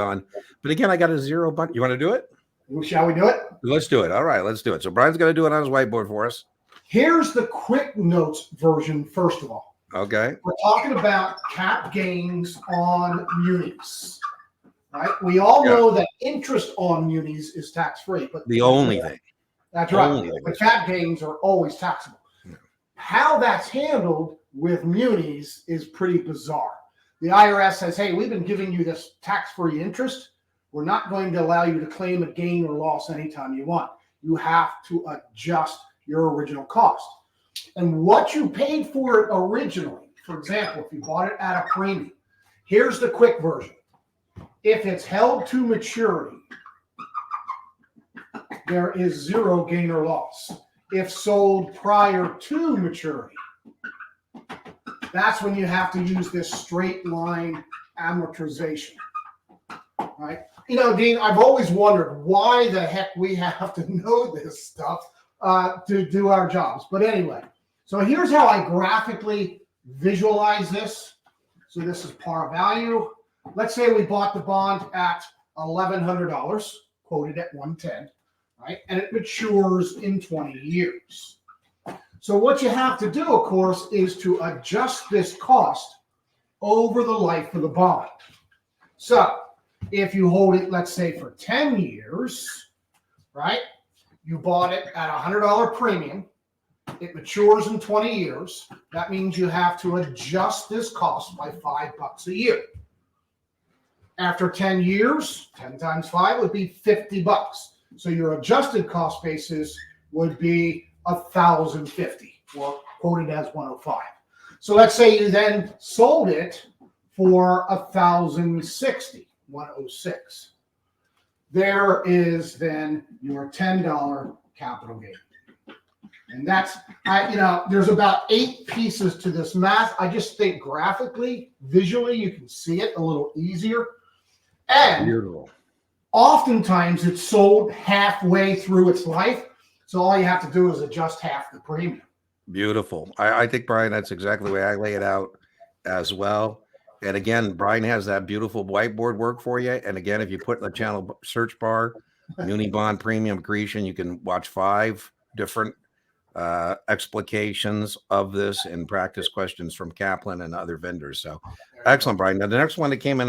on. But again, I got a zero bunch. You want to do it? Shall we do it? Let's do it. All right, let's do it. So Brian's going to do it on his whiteboard for us. Here's the quick notes version, first of all. Okay. We're talking about cap gains on munis, right? We all know that interest on munis is tax-free. But the only thing. That's right. But cap gains are always taxable. Yeah. How that's handled with munis is pretty bizarre. The IRS says, hey, we've been giving you this tax-free interest. We're not going to allow you to claim a gain or loss anytime you want. You have to adjust your original cost. And what you paid for it originally, for example, if you bought it at a premium, here's the quick version. If it's held to maturity, there is zero gain or loss. If sold prior to maturity, that's when you have to use this straight line amortization, right? You know, Dean, I've always wondered why the heck we have to know this stuff to do our jobs. But anyway, so here's how I graphically visualize this. So this is par value. Let's say we bought the bond at $1,100, quoted at 110, right? And it matures in 20 years. So what you have to do, of course, is to adjust this cost over the life of the bond. So if you hold it, let's say, for 10 years, right? You bought it at $100 premium. It matures in 20 years. That means you have to adjust this cost by $5 a year. After 10 years, 10 times 5 would be $50. So your adjusted cost basis would be $1,050, or quoted as 105. So let's say you then sold it for $1,060, 106. There is then your $10 capital gain. And that's, there's about 8 pieces to this math. I just think graphically, visually, you can see it a little easier. And beautiful. Oftentimes it's sold halfway through its life. So all you have to do is adjust half the premium. Beautiful. I think, Brian, that's exactly the way I lay it out as well. And again, Brian has that beautiful whiteboard work for you. And again, if you put in the channel search bar, Muni Bond Premium Accretion, you can watch 5 different explications of this and practice questions from Kaplan and other vendors. So excellent, Brian. Now, the next one that came in early